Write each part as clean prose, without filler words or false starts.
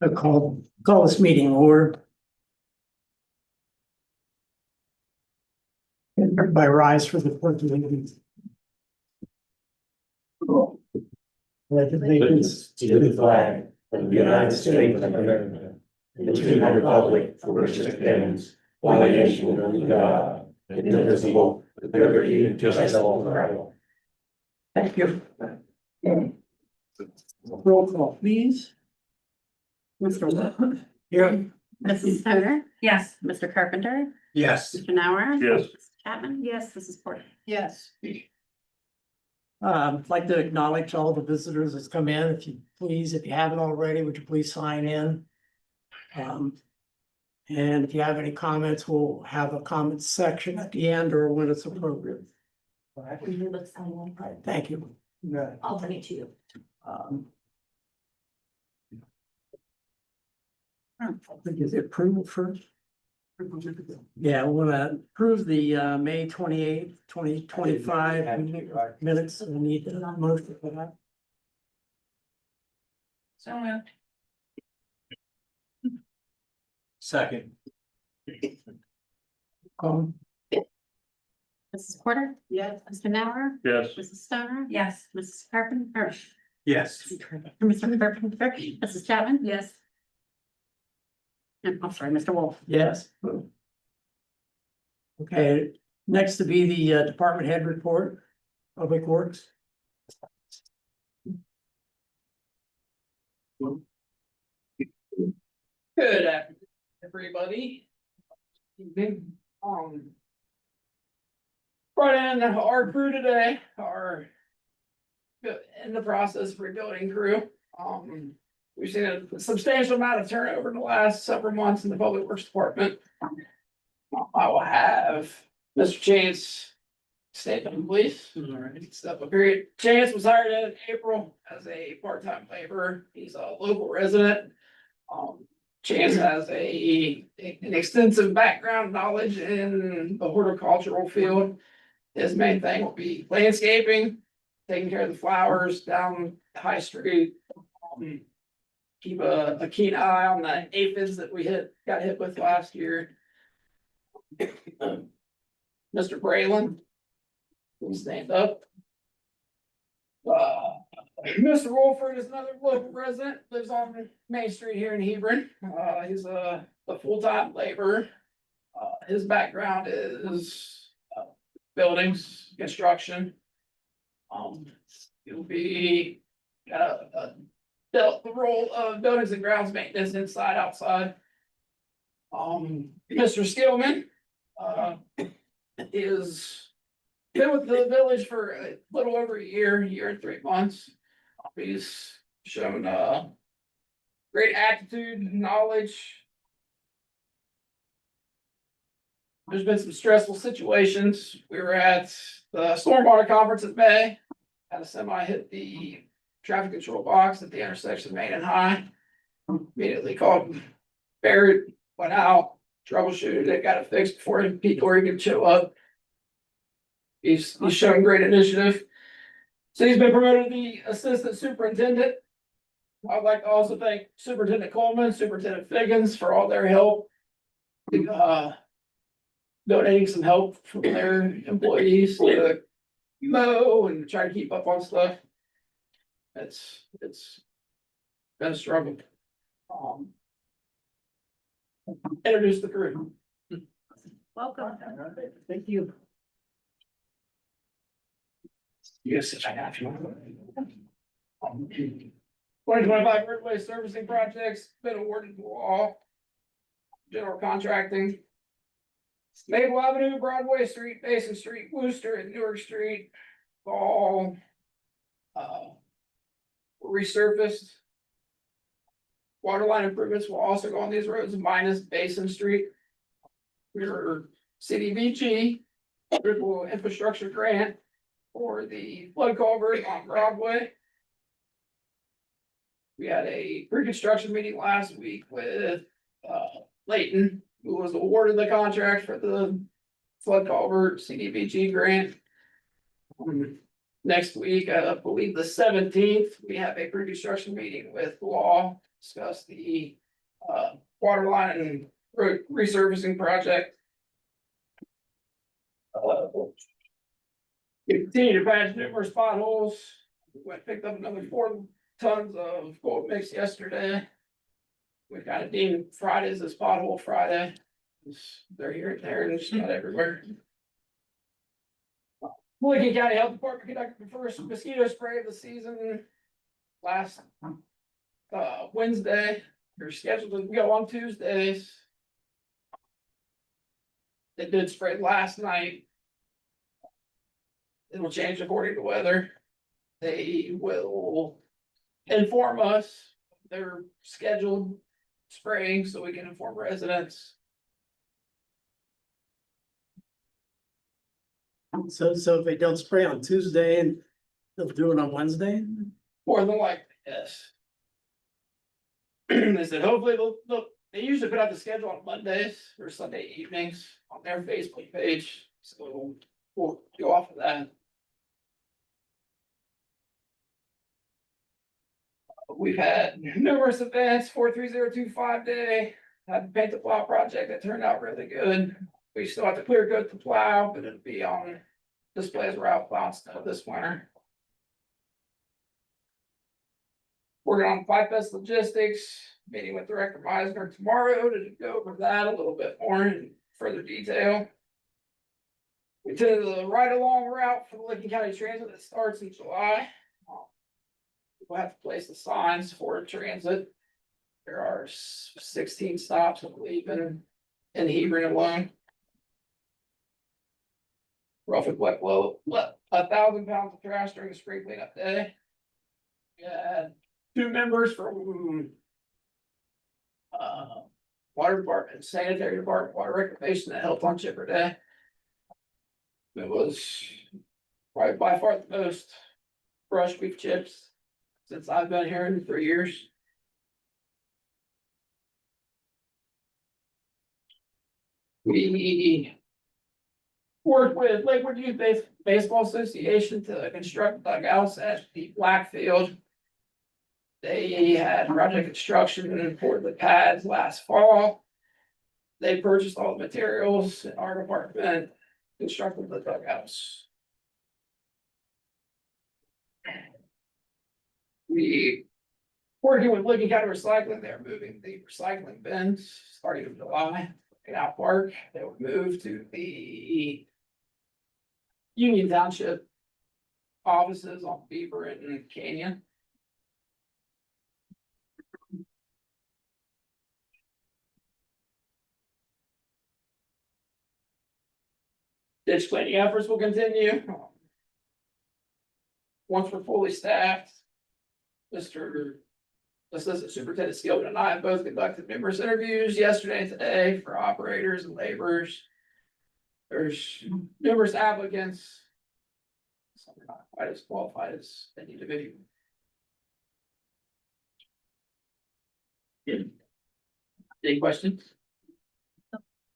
I call this meeting order. Everybody rise for the pledge of allegiance. Pledge of allegiance To the flag of the United States of America, and to the republic for which it stands, one nation under God, indivisible, with liberty and justice for all. Thank you. Roll call, please. Mr. Wolf, Here. Mrs. Stoner, Yes. Mr. Carpenter, Yes. Mr. Nauer. Yes. Mrs. Chapman. Yes. Mrs. Porter. Yes. I'd like to acknowledge all the visitors that's come in. If you please, if you haven't already, would you please sign in? And if you have any comments, we'll have a comment section at the end or when it's appropriate. All right. Will you look someone? Thank you. I'll bring it to you. I think is it approval first? Yeah, we want to approve the May 28th, 2025 minutes. We need the motion for that. So moved. Second. Mrs. Porter. Yes. Mr. Nauer. Yes. Mrs. Stoner. Yes. Mrs. Carpenter. Yes. Mr. Carpenter. Mrs. Chapman. Yes. And I'm sorry, Mr. Wolf. Yes. Okay, next to be the department head report, Public Works. Good afternoon, everybody. Brought in our crew today, our in the process rebuilding crew. We've seen a substantial amount of turnover in the last several months in the Public Works Department. I will have Mr. Chance statement, please. All right, step up here. Chance was hired in April as a part-time laborer. He's a local resident. Chance has an extensive background knowledge in the horticultural field. His main thing will be landscaping, taking care of the flowers down High Street. Keep a keen eye on the aphids that we got hit with last year. Mr. Braylon, please stand up. Mr. Wolford is another local resident, lives on Main Street here in Hebron. He's a full-time laborer. His background is buildings, construction. He'll be dealt the role of buildings and grounds maintenance inside, outside. Mr. Skillman is been with the village for a little over a year and 3 months. He's shown great aptitude, knowledge. There's been some stressful situations. We were at the stormwater conference in May. Had a semi hit the traffic control box at the intersection of Main and High. Immediately called Barrett, went out, troubleshooted it, got it fixed before Pete Dory could show up. He's shown great initiative. So he's been promoted to the assistant superintendent. I'd like to also thank Superintendent Coleman, Superintendent Figgins for all their help. Donating some help from their employees to mow and try to keep up on stuff. It's been a struggle. Introduce the crew. Welcome. Thank you. Yes, I have you. 2025 roadway servicing projects been awarded to all. General contracting. Maple Avenue, Broadway Street, Basin Street, Wooster and Newark Street, all resurfaced. Waterline improvements will also go on these roads minus Basin Street. We're CDBG, critical infrastructure grant for the flood culvert on Broadway. We had a pre-construction meeting last week with Layton, who was awarded the contract for the flood culvert CDBG grant. Next week, I believe the 17th, we have a pre-construction meeting with Law, discuss the water line and resurfacing project. We continue to patch numerous potholes. Went picked up another 4 tons of gold mix yesterday. We kind of deemed Fridays as pothole Friday. They're here and there and just not everywhere. Lincoln County Health Department conducted the first mosquito spray of the season last Wednesday. They're scheduled to go on Tuesdays. It did spray last night. It will change according to weather. They will inform us their scheduled spraying so we can inform residents. So if they don't spray on Tuesday and they'll do it on Wednesday? More than likely, yes. They said hopefully they usually put out the schedule on Mondays or Sunday evenings on their Facebook page, so we'll go off of that. We've had numerous events, 43025 day, had the paint the plow project that turned out really good. We still have to clear coat the plow, but it'll be on display as route plowing snow this winter. Working on Five Best Logistics, meeting with Director Meisner tomorrow to go over that a little bit more in further detail. We did the ride along route for the Lincoln County Transit that starts in July. We'll have to place the signs for transit. There are 16 stops, I believe, in Hebron alone. Roughly what 1,000 pounds of trash during the spring cleanup day. We had 2 members from water department, sanitary department, water reclamation that helped on chipper day. It was probably by far the most brush we've chipped since I've been here in 3 years. We worked with Lakewood Youth Baseball Association to construct dugouts at the Blackfield. They had project construction for the pads last fall. They purchased all the materials and our department constructed the dugouts. We working with Lincoln County Recycling, they're moving the recycling bins starting in July. Canal Park, they will move to the Union Township offices on Beaver and Canyon. Ditch cleaning efforts will continue. Once we're fully staffed, Mr. Assistant Superintendent Skillman and I have both conducted numerous interviews yesterday and today for operators and laborers. There's numerous applicants. Some are not quite as qualified as any individual. Any questions?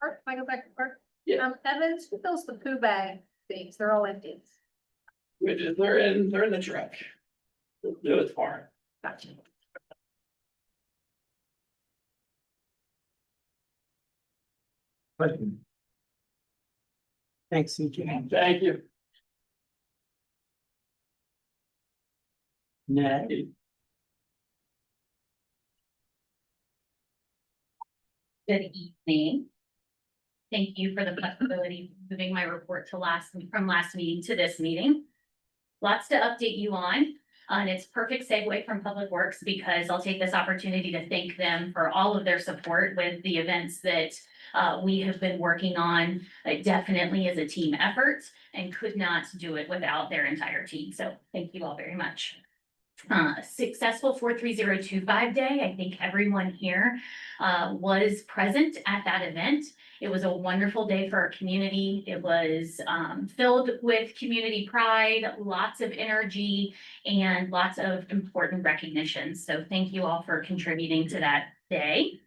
Art, if I go back to Art. Yeah. Evans, who fills the poo bag things? They're all empty. They're in the truck. They'll do it tomorrow. Gotcha. Thanks, CJ. Thank you. Ned. Good evening. Thank you for the flexibility of moving my report to from last meeting to this meeting. Lots to update you on, and it's perfect segue from Public Works because I'll take this opportunity to thank them for all of their support with the events that we have been working on. It definitely is a team effort and could not do it without their entire team. So thank you all very much. Successful 43025 day. I think everyone here was present at that event. It was a wonderful day for our community. It was filled with community pride, lots of energy, and lots of important recognition. So thank you all for contributing to that day.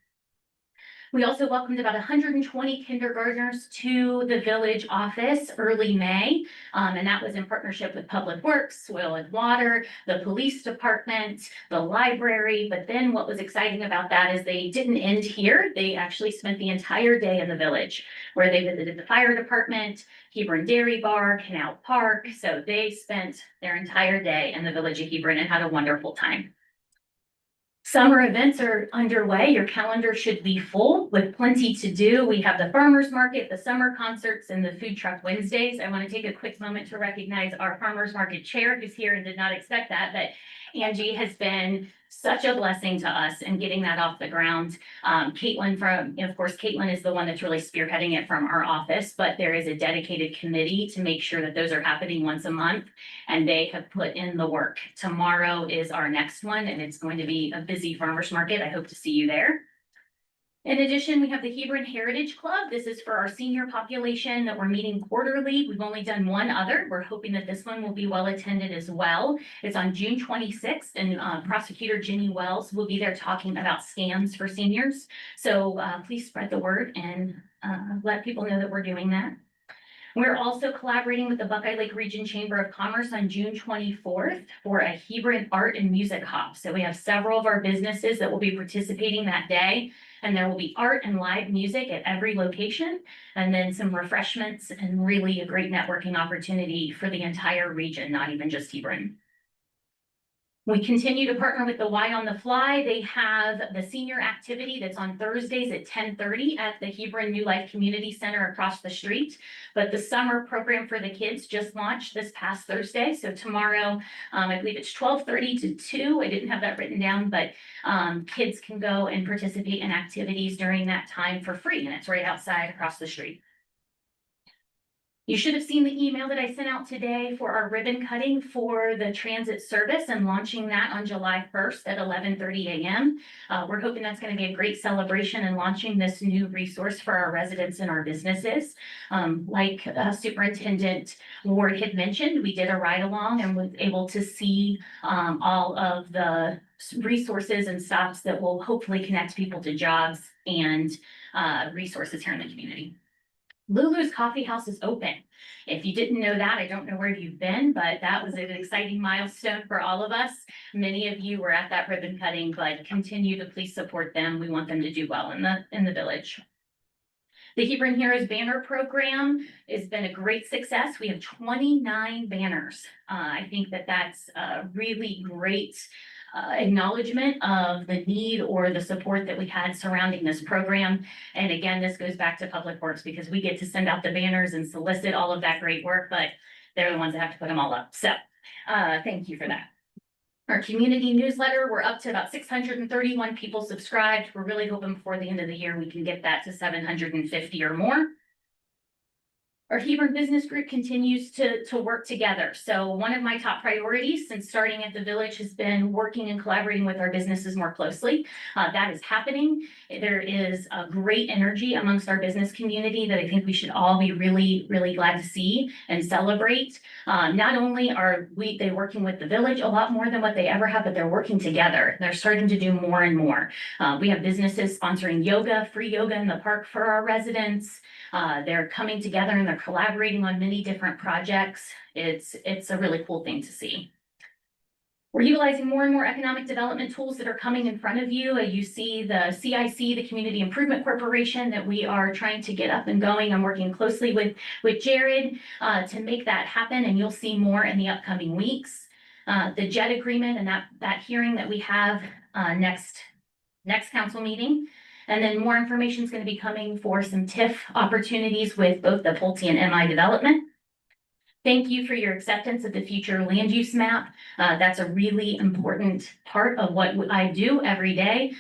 We also welcomed about 120 kindergartners to the village office early May. And that was in partnership with Public Works, Soil and Water, the police department, the library. But then what was exciting about that is they didn't end here. They actually spent the entire day in the village where they visited the fire department, Hebron Dairy Bar, Canal Park. So they spent their entire day in the village of Hebron and had a wonderful time. Summer events are underway. Your calendar should be full with plenty to do. We have the farmers market, the summer concerts, and the food truck Wednesdays. I want to take a quick moment to recognize our farmers market chair who's here and did not expect that, but Angie has been such a blessing to us in getting that off the ground. Caitlin of course, Caitlin is the one that's really spearheading it from our office, but there is a dedicated committee to make sure that those are happening once a month, and they have put in the work. Tomorrow is our next one, and it's going to be a busy farmers market. I hope to see you there. In addition, we have the Hebron Heritage Club. This is for our senior population that we're meeting quarterly. We've only done one other. We're hoping that this one will be well attended as well. It's on June 26th, and Prosecutor Jenny Wells will be there talking about scams for seniors. So please spread the word and let people know that we're doing that. We're also collaborating with the Buckeye Lake Region Chamber of Commerce on June 24th for a Hebron Art and Music Hop. So we have several of our businesses that will be participating that day, and there will be art and live music at every location, and then some refreshments and really a great networking opportunity for the entire region, not even just Hebron. We continue to partner with the Y on the Fly. They have the senior activity that's on Thursdays at 10:30 at the Hebron New Life Community Center across the street. But the summer program for the kids just launched this past Thursday. So tomorrow, I believe it's 12:30 to 2. I didn't have that written down, but kids can go and participate in activities during that time for free. And it's right outside across the street. You should have seen the email that I sent out today for our ribbon cutting for the transit service and launching that on July 1st at 11:30 a.m. We're hoping that's going to be a great celebration and launching this new resource for our residents and our businesses. Like Superintendent Ward had mentioned, we did a ride along and was able to see all of the resources and stops that will hopefully connect people to jobs and resources here in the community. Lulu's Coffee House is open. If you didn't know that, I don't know where you've been, but that was an exciting milestone for all of us. Many of you were at that ribbon cutting, but continue to please support them. We want them to do well in the village. The Hebron Heroes banner program has been a great success. We have 29 banners. I think that that's a really great acknowledgement of the need or the support that we had surrounding this program. And again, this goes back to Public Works because we get to send out the banners and solicit all of that great work, but they're the ones that have to put them all up. So thank you for that. Our community newsletter, we're up to about 631 people subscribed. We're really hoping before the end of the year, we can get that to 750 or more. Our Hebron Business Group continues to work together. So one of my top priorities since starting at the village has been working and collaborating with our businesses more closely. That is happening. There is a great energy amongst our business community that I think we should all be really, really glad to see and celebrate. Not only are they working with the village a lot more than what they ever have, but they're working together. They're starting to do more and more. We have businesses sponsoring yoga, free yoga in the park for our residents. They're coming together and they're collaborating on many different projects. It's a really cool thing to see. We're utilizing more and more economic development tools that are coming in front of you. You see the CIC, the Community Improvement Corporation, that we are trying to get up and going. I'm working closely with Jared to make that happen, and you'll see more in the upcoming weeks. The JET agreement and that hearing that we have next council meeting. And then more information is going to be coming for some TIF opportunities with both the Pulte and MI development. Thank you for your acceptance of the future land use map. That's a really important part of what I do every day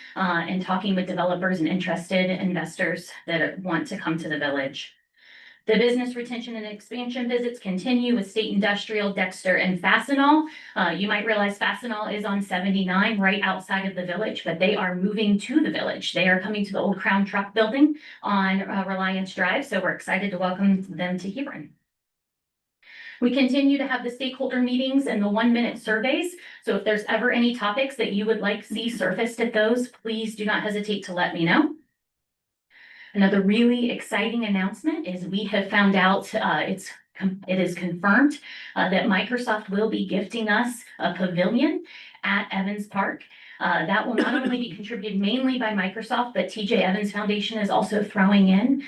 in talking with developers and interested investors that want to come to the village. The business retention and expansion visits continue with State Industrial, Dexter, and Fastenal. You might realize Fastenal is on 79 right outside of the village, but they are moving to the village. They are coming to the old Crown Truck Building on Reliance Drive, so we're excited to welcome them to Hebron. We continue to have the stakeholder meetings and the 1-minute surveys. So if there's ever any topics that you would like to see surfaced at those, please do not hesitate to let me know. Another really exciting announcement is we have found out, it is confirmed that Microsoft will be gifting us a pavilion at Evans Park. That will not only be contributed mainly by Microsoft, but TJ Evans Foundation is also throwing in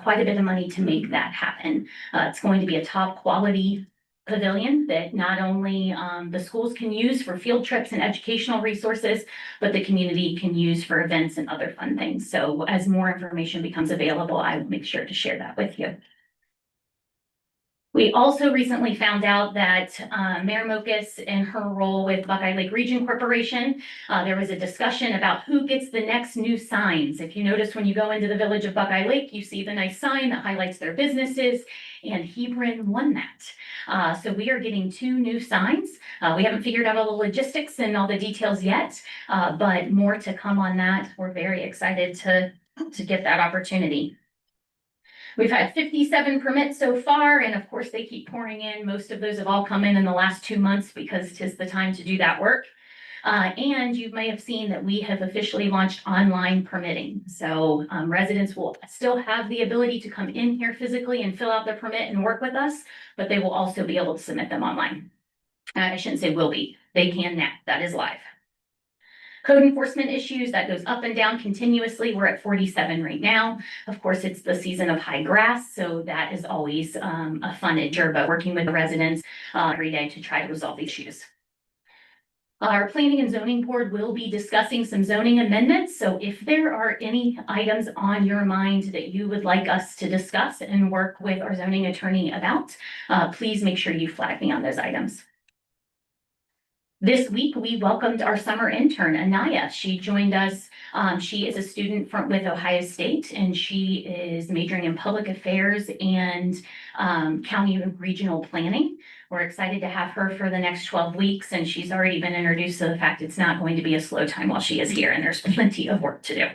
quite a bit of money to make that happen. It's going to be a top quality pavilion that not only the schools can use for field trips and educational resources, but the community can use for events and other fun things. So as more information becomes available, I will make sure to share that with you. We also recently found out that Mayor Mokus, in her role with Buckeye Lake Region Corporation, there was a discussion about who gets the next new signs. If you notice, when you go into the village of Buckeye Lake, you see the nice sign that highlights their businesses, and Hebron won that. So we are getting 2 new signs. We haven't figured out all the logistics and all the details yet, but more to come on that. We're very excited to get that opportunity. We've had 57 permits so far, and of course, they keep pouring in. Most of those have all come in the last 2 months because 'tis the time to do that work. And you may have seen that we have officially launched online permitting. So residents will still have the ability to come in here physically and fill out their permit and work with us, but they will also be able to submit them online. I shouldn't say will be, they can now, that is live. Code enforcement issues, that goes up and down continuously. We're at 47 right now. Of course, it's the season of high grass, so that is always a fun adventure, but working with the residents every day to try to resolve these issues. Our planning and zoning board will be discussing some zoning amendments. So if there are any items on your mind that you would like us to discuss and work with our zoning attorney about, please make sure you flag me on those items. This week, we welcomed our summer intern, Anaya. She joined us. She is a student with Ohio State, and she is majoring in public affairs and county and regional planning. We're excited to have her for the next 12 weeks, and she's already been introduced to the fact it's not going to be a slow time while she is here, and there's plenty of work to do.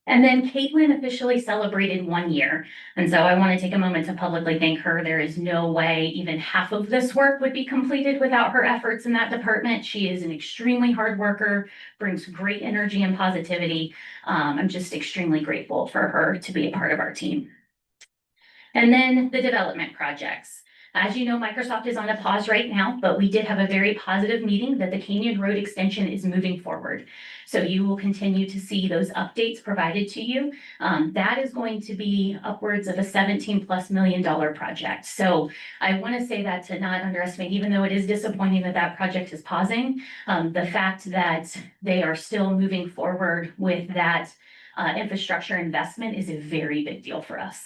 And then Caitlin officially celebrated 1 year. And so I want to take a moment to publicly thank her. There is no way even half of this work would be completed without her efforts in that department. She is an extremely hard worker, brings great energy and positivity. I'm just extremely grateful for her to be a part of our team. And then the development projects. As you know, Microsoft is on a pause right now, but we did have a very positive meeting that the Canyon Road extension is moving forward. So you will continue to see those updates provided to you. That is going to be upwards of a $17+ million project. So I want to say that to not underestimate, even though it is disappointing that that project is pausing, the fact that they are still moving forward with that infrastructure investment is a very big deal for us.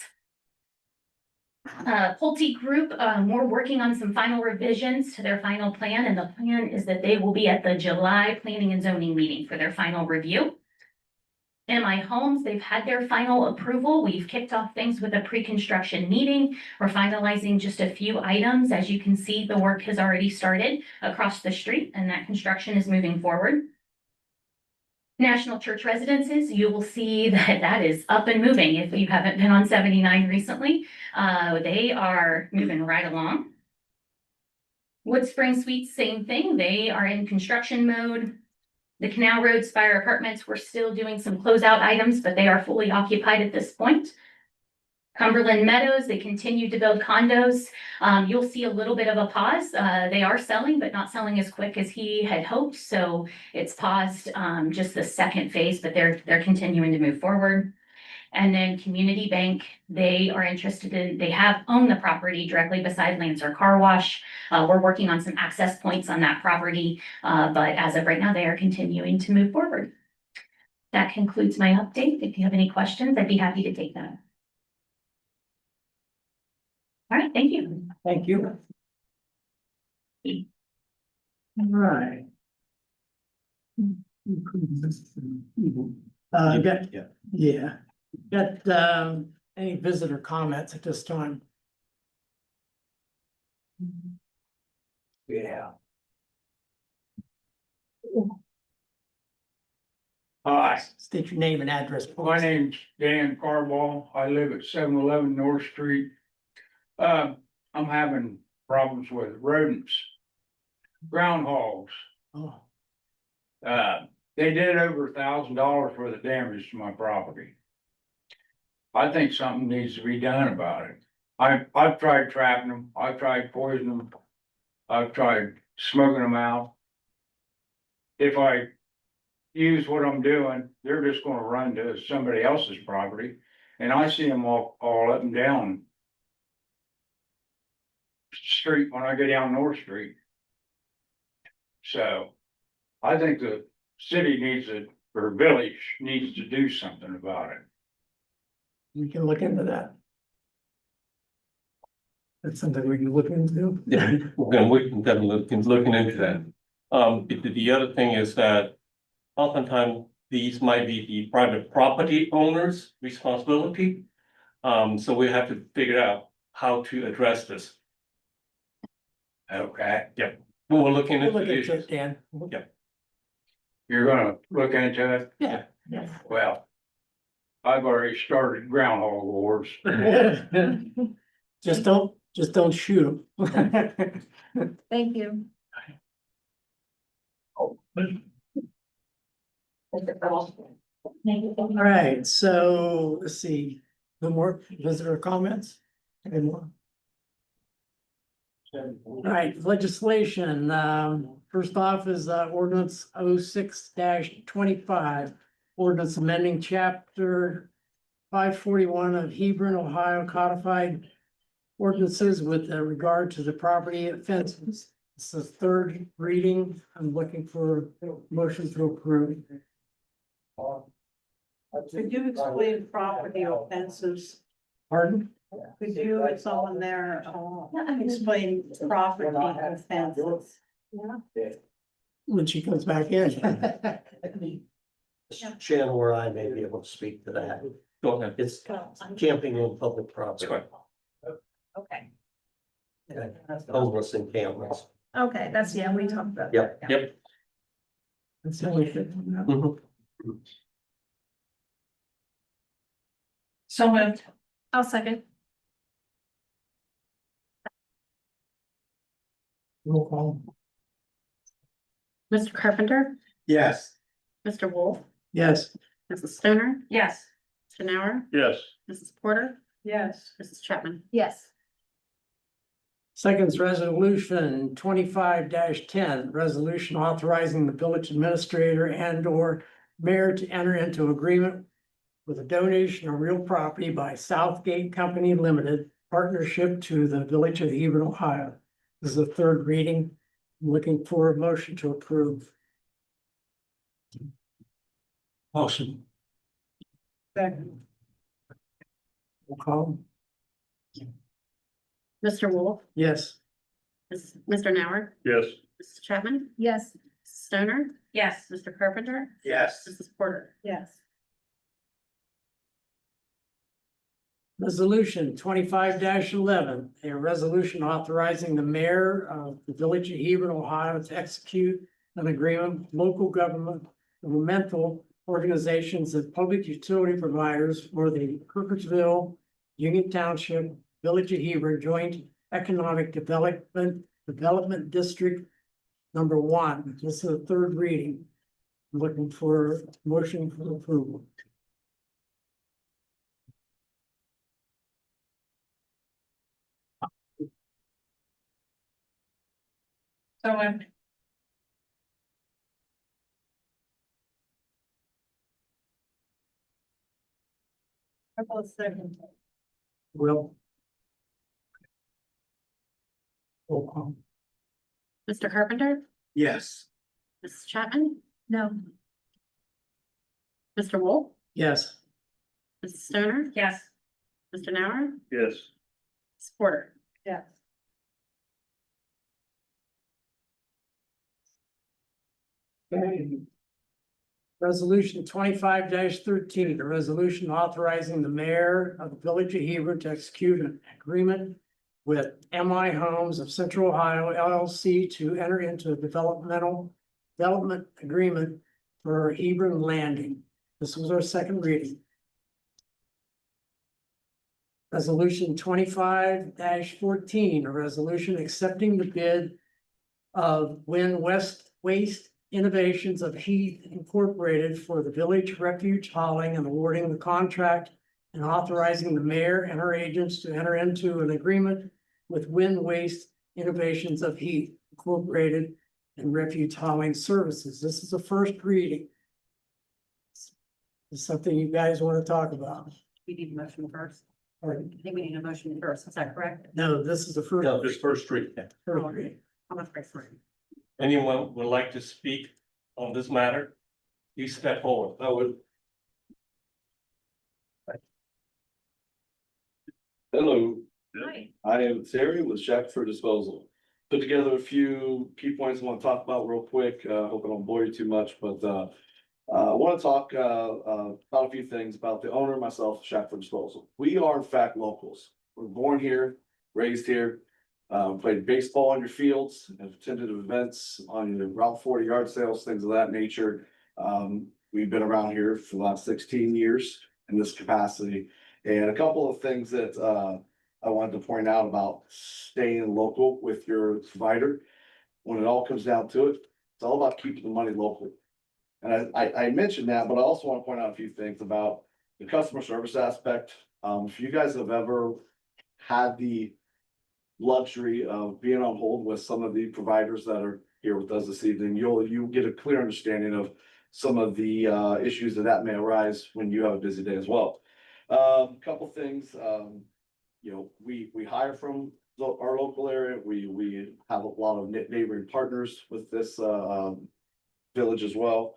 Pulte Group, we're working on some final revisions to their final plan, and the plan is that they will be at the July Planning and Zoning meeting for their final review. MI Homes, they've had their final approval. We've kicked off things with a pre-construction meeting. We're finalizing just a few items. As you can see, the work has already started across the street, and that construction is moving forward. National Church Residences, you will see that that is up and moving. If you haven't been on 79 recently, they are moving right along. Wood Spring Suites, same thing. They are in construction mode. The Canal Road Spire Apartments, we're still doing some closeout items, but they are fully occupied at this point. Cumberland Meadows, they continue to build condos. You'll see a little bit of a pause. They are selling, but not selling as quick as he had hoped. So it's paused just the second phase, but they're continuing to move forward. And then Community Bank, they are interested in, they have owned the property directly beside Lancer Car Wash. We're working on some access points on that property, but as of right now, they are continuing to move forward. That concludes my update. If you have any questions, I'd be happy to take them. All right, thank you. Thank you. All right. Got any visitor comments at this time? Yeah. Hi, State your name and address. my name's Dan Carball. I live at 711 North Street. I'm having problems with rodents, groundhogs. Oh, They did over $1,000 worth of damage to my property. I think something needs to be done about it. I've tried trapping them, I've tried poisoning them, I've tried smoking them out. If I use what I'm doing, they're just gonna run to somebody else's property. And I see them all up and down street when I go down North Street. So I think the city needs to, or village needs to do something about it. We can look into that. That's something we can look into. Yeah, we can definitely looking into that. The other thing is that oftentimes these might be the private property owner's responsibility. So we have to figure out how to address this. Okay, We're looking We'll into look the into issues. it, Dan. you're gonna look into it? Yeah. Well, I've already started groundhog wars. Just don't shoot them. Thank you. All right, so let's see, no more visitor comments? Any more? All right, legislation, first off is ordinance 06-25. Ordinance amending chapter 541 of Hebron, Ohio codified ordinances with regard to the property offenses. It's the third reading. I'm looking for a motion to approve. Could you explain property offenses? Pardon? Could you, if someone there, explain property offenses? When she comes back in. Channel where I may be able to speak to that. Go ahead. It's camping on public property. That's right. Okay, Homeless encampments. okay, that's, yeah, we talked about. Yep. that. Yep. That's the only thing. Mhm. So moved. I'll second. Roll call. Mr. Carpenter, Yes. Mr. Wolf, Yes. Mrs. Stoner, Yes. Mr. Nauer, Yes. Mrs. Porter, Yes. Mrs. Chapman. Yes, Second's resolution 25-10, resolution authorizing the village administrator and or mayor to enter into agreement with a donation of real property by Southgate Company Limited, partnership to the village of Hebron, Ohio. This is the third reading. I'm looking for a motion to approve. Motion. Second. Roll call. Mr. Wolf, Yes. Mr. Nauer, Yes. Mrs. Chapman, yes, Mrs. Stoner, Yes. Mr. Carpenter, Yes. Mrs. Porter. Yes. Resolution 25-11, a resolution authorizing the mayor of the village of Hebron, Ohio to execute an agreement with local governmental organizations and public utility providers for the Kirkersville, Union Township, Village of Hebron Joint Economic Development District number 1. This is the third reading. I'm looking for motion for approval. So moved. Couple of seconds. Will. Roll call. Mr. Carpenter, Yes. Mrs. Chapman, no, Mr. Wolf, Yes. Mrs. Stoner, Yes. Mr. Nauer, Yes. Mrs. Porter. Yes. Okay. Resolution 25-13, a resolution authorizing the mayor of the village of Hebron to execute an agreement with MI Homes of Central Ohio LLC to enter into a development agreement for Hebron Landing. This was our second reading. Resolution 25-14, a resolution accepting the bid of Wind West Waste Innovations of Heath Incorporated for the village refuge hauling and awarding the contract and authorizing the mayor and her agents to enter into an agreement with Wind Waste Innovations of Heat Incorporated and Refuge Hauling Services. This is a first reading. It's something you guys want to talk about. We need a motion first. Pardon? I think we need a motion first. Is that correct? No, this is the first. No, just first read. First reading. I'm afraid for it. Anyone would like to speak on this matter? You step forward. I would. Hello, Hi. I am Terry with Shackford Disposal. Put together a few key points I want to talk about real quick. Hope I don't bore you too much, but I want to talk about a few things about the owner, myself, Shackford Disposal. We are in fact locals. We're born here, raised here, played baseball on your fields, have attended events on your Route 40 yard sales, things of that nature. We've been around here for the last 16 years in this capacity. And a couple of things that I wanted to point out about staying local with your provider. When it all comes down to it, it's all about keeping the money local. And I mentioned that, but I also want to point out a few things about the customer service aspect. If you guys have ever had the luxury of being on hold with some of the providers that are here with us this evening, you'll get a clear understanding of some of the issues that may arise when you have a busy day as well. Couple things, you know, we hire from our local area. We have a lot of neighboring partners with this village as well.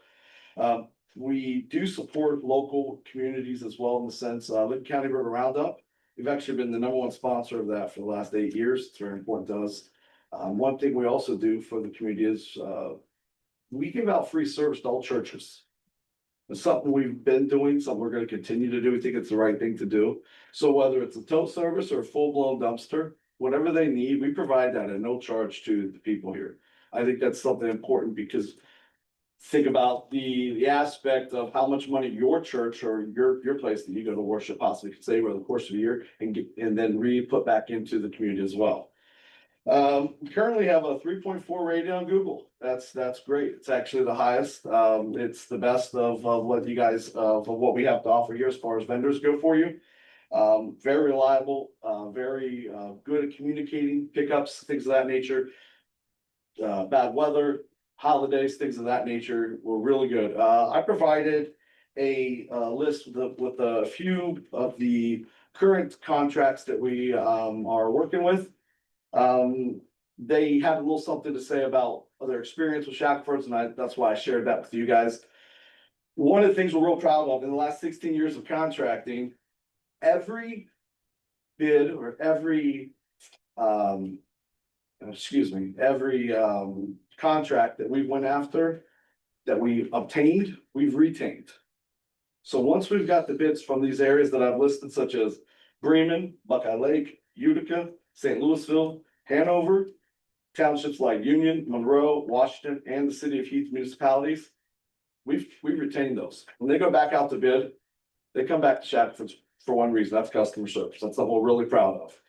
We do support local communities as well in the sense, Lincoln County River Roundup. We've actually been the #1 sponsor of that for the last 8 years. It's very important to us. One thing we also do for the community is we give out free service to all churches. It's something we've been doing, something we're gonna continue to do. We think it's the right thing to do. So whether it's a tow service or a full-blown dumpster, whatever they need, we provide that at no charge to the people here. I think that's something important because think about the aspect of how much money your church or your place that you go to worship possibly could save over the course of a year and then put back into the community as well. We currently have a 3.4 rating on Google. That's great. It's actually the highest. It's the best of what you guys of what we have to offer here as far as vendors go for you. Very reliable, very good at communicating, pickups, things of that nature. Bad weather, holidays, things of that nature were really good. I provided a list with a few of the current contracts that we are working with. They had a little something to say about their experience with Shackford's, and that's why I shared that with you guys. One of the things we're real proud of in the last 16 years of contracting, every bid or every contract that we went after, that we obtained, we've retained. So once we've got the bids from these areas that I've listed, such as Bremen, Buckeye Lake, Utica, St. Louisville, Hanover, townships like Union, Monroe, Washington, and the city of Heath municipalities, we've retained those. When they go back out to bid, they come back to Shackford's for one reason, that's customer service. That's something we're really proud of.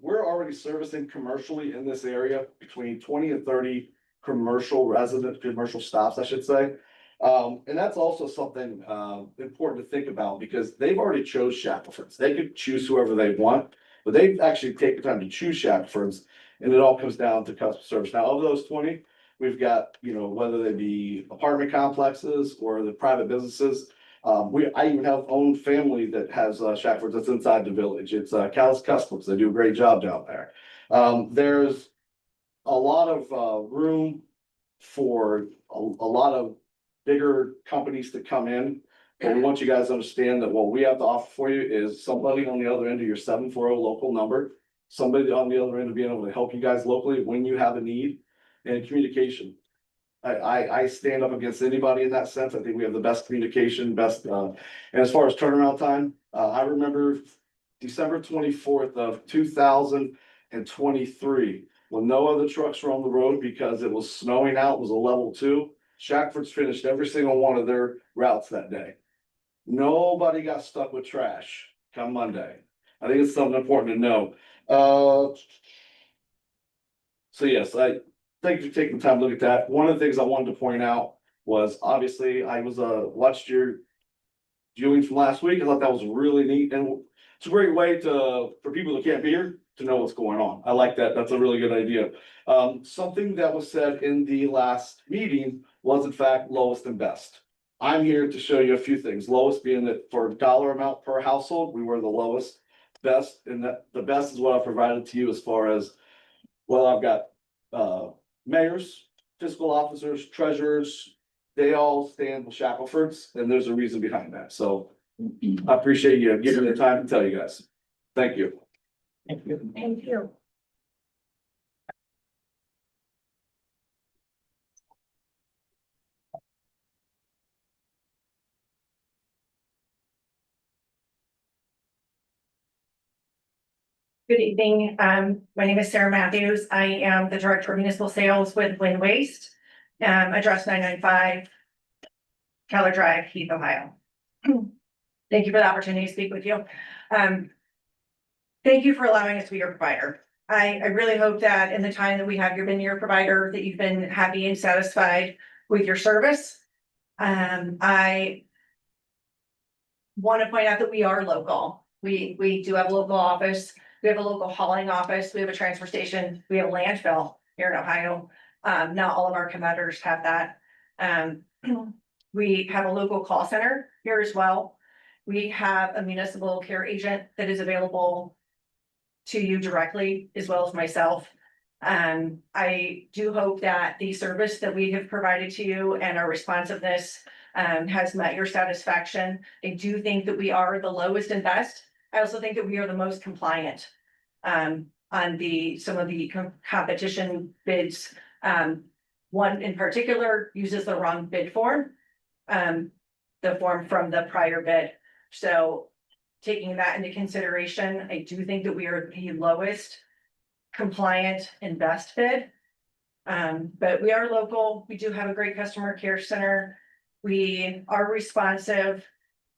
We're already servicing commercially in this area between 20 and 30 commercial stops, I should say. And that's also something important to think about because they've already chose Shackford's. They could choose whoever they want, but they've actually taken time to choose Shackford's, and it all comes down to customer service. Now, of those 20, we've got, you know, whether they be apartment complexes or the private businesses. I even have own family that has Shackford's that's inside the village. It's Callis Customs. They do a great job down there. There's a lot of room for a lot of bigger companies to come in. But we want you guys to understand that what we have to offer for you is somebody on the other end of your 740 local number, somebody on the other end of being able to help you guys locally when you have a need, and communication. I stand up against anybody in that sense. I think we have the best communication, and as far as turnaround time, I remember December 24th of 2023, when no other trucks were on the road because it was snowing out, it was a level 2. Shackford's finished every single one of their routes that day. Nobody got stuck with trash come Monday. I think it's something important to know. So yes, I thank you for taking the time to look at that. One of the things I wanted to point out was obviously I was watched your viewing from last week. I thought that was really neat, and it's a great way for people that can't be here to know what's going on. I like that. That's a really good idea. Something that was said in the last meeting was in fact lowest and best. I'm here to show you a few things. Lowest being that for dollar amount per household, we were the lowest. Best, and that the best is what I provided to you as far as, well, I've got mayors, fiscal officers, treasurers, they all stand with Shackelford's, and there's a reason behind that. So I appreciate you giving me the time to tell you guys. Thank you. Thank you. Thank you. Good evening. My name is Sarah Matthews. I am the Director of Municipal Sales with Wind Waste. Address 995 Keller Drive, Heath, Ohio. Thank you for the opportunity to speak with you. Thank you for allowing us to be your provider. I really hope that in the time that we have been your provider, that you've been happy and satisfied with your service. I want to point out that we are local. We do have a local office. We have a local hauling office. We have a transfer station. We have a landfill here in Ohio. Not all of our competitors have that. We have a local call center here as well. We have a municipal care agent that is available to you directly, as well as myself. I do hope that the service that we have provided to you and our responsiveness has met your satisfaction. I do think that we are the lowest and best. I also think that we are the most compliant on some of the competition bids. One in particular uses the wrong bid form, the form from the prior bid. So taking that into consideration, I do think that we are the lowest compliant and best bid. But we are local. We do have a great customer care center. We are responsive.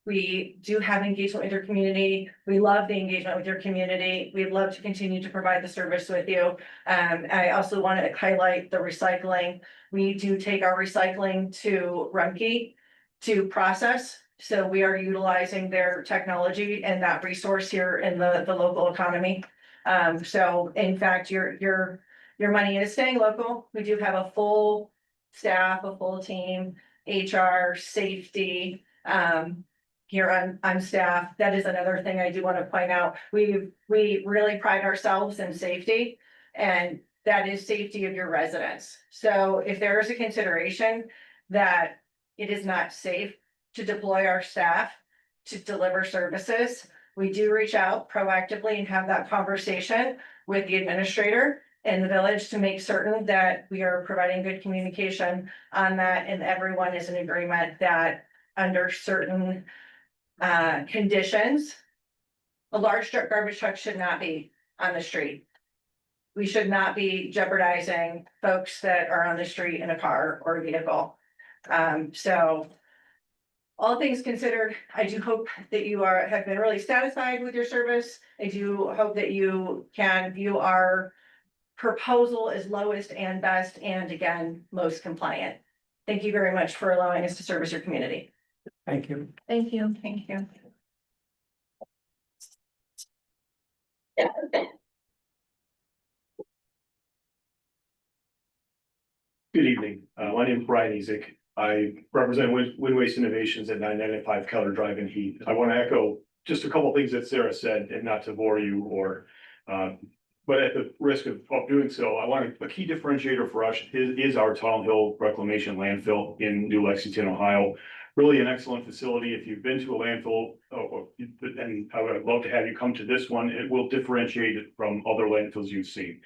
We do have engagement with your community. We love the engagement with your community. We'd love to continue to provide the service with you. I also want to highlight the recycling. We do take our recycling to Rumpke to process. So we are utilizing their technology and that resource here in the local economy. So in fact, your money is staying local. We do have a full staff, a full team, HR, safety, here on staff. That is another thing I do want to point out. We really pride ourselves in safety, and that is safety of your residents. So if there is a consideration that it is not safe to deploy our staff to deliver services, we do reach out proactively and have that conversation with the administrator in the village to make certain that we are providing good communication on that, and everyone is in agreement that under certain conditions, a large garbage truck should not be on the street. We should not be jeopardizing folks that are on the street in a car or a vehicle. So all things considered, I do hope that you have been really satisfied with your service. I do hope that you can view our proposal as lowest and best, and again, most compliant. Thank you very much for allowing us to service your community. Thank you. Thank you. Thank you. Good evening. My name is Brian Ezek. I represent Wind Waste Innovations at 995 Keller Drive in Heath. I want to echo just a couple things that Sarah said, and not to bore you or, but at the risk of doing so, I want a key differentiator for us is our Tunnel Hill Reclamation Landfill in New Lexington, Ohio. Really an excellent facility. If you've been to a landfill, and I would love to have you come to this one, it will differentiate it from other landfills you've seen.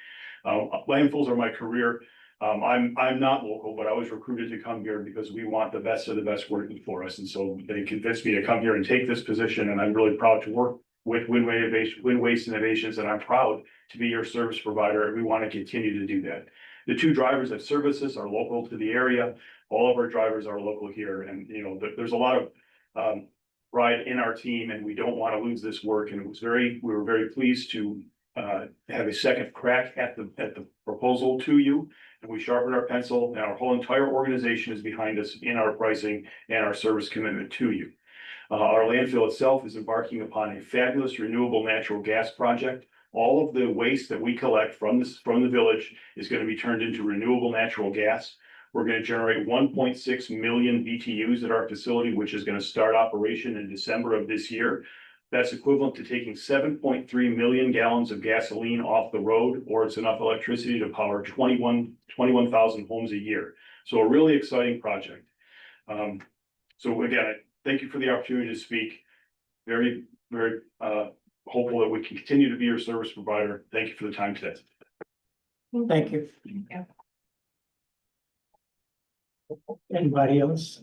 Landfills are my career. I'm not local, but I was recruited to come here because we want the best of the best working for us. And so they convinced me to come here and take this position. And I'm really proud to work with Wind Waste Innovations, and I'm proud to be your service provider. And we want to continue to do that. The two drivers that service us are local to the area. All of our drivers are local here. And, you know, there's a lot of pride in our team, and we don't want to lose this work. And we were very pleased to have a second crack at the proposal to you. And we sharpened our pencil, and our whole entire organization is behind us in our pricing and our service commitment to you. Our landfill itself is embarking upon a fabulous renewable natural gas project. All of the waste that we collect from the village is going to be turned into renewable natural gas. We're going to generate 1.6 million BTUs at our facility, which is going to start operation in December of this year. That's equivalent to taking 7.3 million gallons of gasoline off the road, or it's enough electricity to power 21,000 homes a year. So a really exciting project. So again, I thank you for the opportunity to speak. Very, very hopeful that we can continue to be your service provider. Thank you for the time today. Thank you. Anybody else?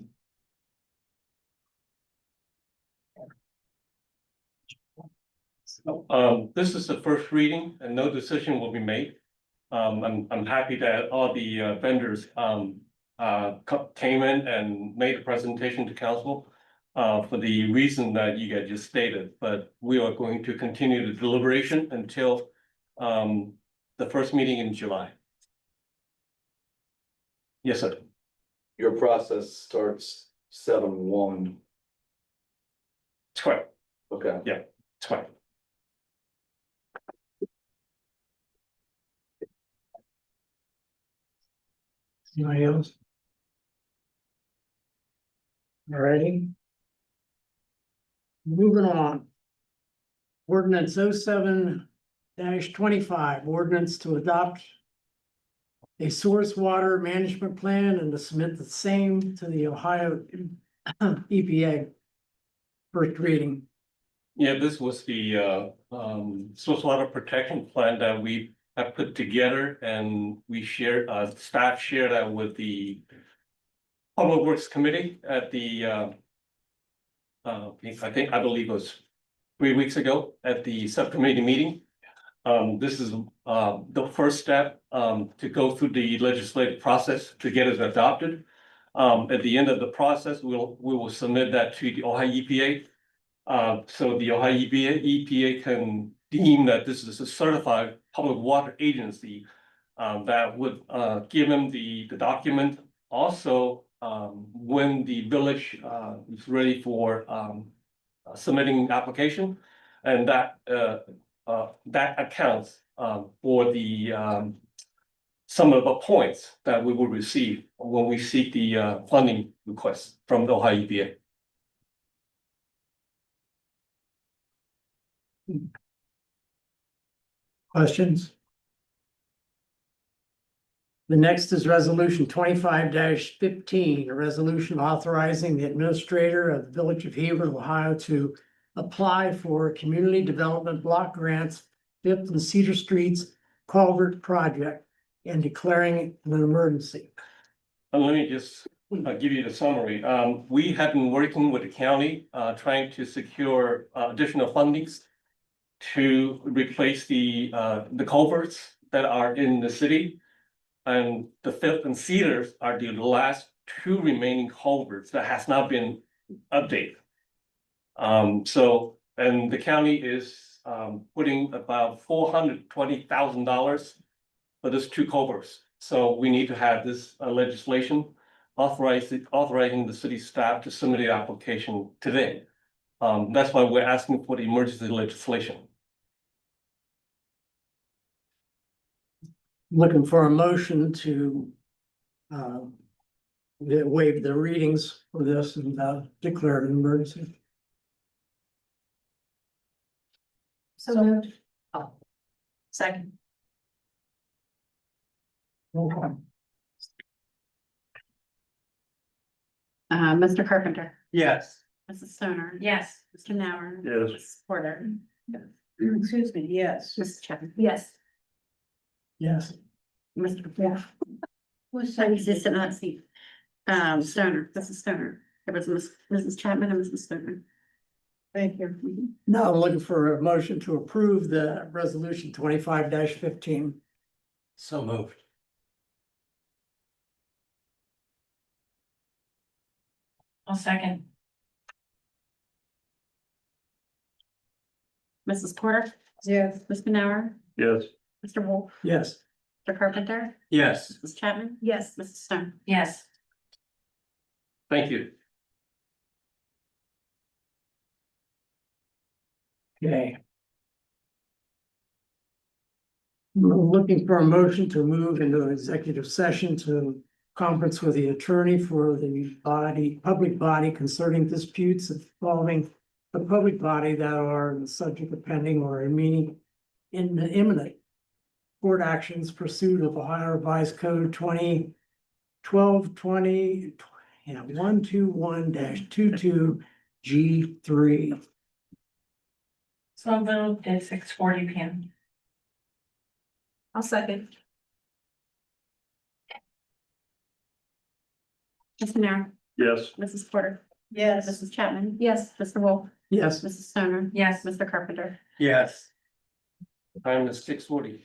This is the first reading and no decision will be made. I'm happy that all the vendors came in and made a presentation to council for the reason that you guys just stated, but we are going to continue the deliberation until the first meeting in July. Yes, sir. Your process starts 7/1. It's correct. Okay. It's correct. Anybody else? Alrighty. Moving on. Ordinance 07-25, ordinance to adopt a source water management plan and to submit the same to the Ohio EPA. First reading. Yeah, this was the source water protection plan that we have put together, and we shared, staff shared that with the Public Works Committee at the I believe it was 3 weeks ago at the subcommittee meeting. This is the first step to go through the legislative process to get it adopted. At the end of the process, we will submit that to the Ohio EPA. So the Ohio EPA can deem that this is a certified public water agency that would give them the document. Also, when the village is ready for submitting application, and that accounts for the some of the points that we will receive when we seek the funding request from the Ohio EPA. Questions? The next is resolution 25-15, a resolution authorizing the administrator of the Village of Hebron, Ohio to apply for community development block grants, Fifth and Cedar Streets culvert project, and declaring an emergency. Let me just give you the summary. We have been working with the county, trying to secure additional fundings to replace the culverts that are in the city. And the Fifth and Cedars are the last two remaining culverts that has not been updated. And the county is putting about $420,000 for these two culverts. So we need to have this legislation authorizing the city staff to submit the application today. That's why we're asking for the emergency legislation. Looking for a motion to waive the readings for this and declare an emergency. So moved. Second. Mr. Carpenter. Yes. Mrs. Stoner. Yes. Mr. Nauer. Yes. Mrs. Porter. Excuse me, yes. Mrs. Chapman. Yes. Yes. Mr. Wolf. Who's second? Not see. Stoner, Mrs. Stoner. It was Mrs. Chapman and Mrs. Stoner. Thank you. Now I'm looking for a motion to approve the resolution 25-15. So moved. I'll second. Mrs. Porter. Yes. Mr. Nauer. Yes. Mr. Wolf. Yes. Mr. Carpenter. Yes. Mrs. Chapman. Yes. Mrs. Stone. Yes. Thank you. Okay. We're looking for a motion to move into an executive session to conference with the attorney for the public body concerning disputes involving the public body that are the subject of pending or meaning in the imminent court actions pursuit of Ohio Revised Code 2012-20, 121-22 G3. So moved at 6:40 p.m. I'll second. Mr. Mayor, Yes. Mrs. Porter, Yes. Mrs. Chapman. Yes. Mr. Wolf, Yes. Mrs. Stoner. Yes. Mr. Carpenter. Yes. Time is 6:40.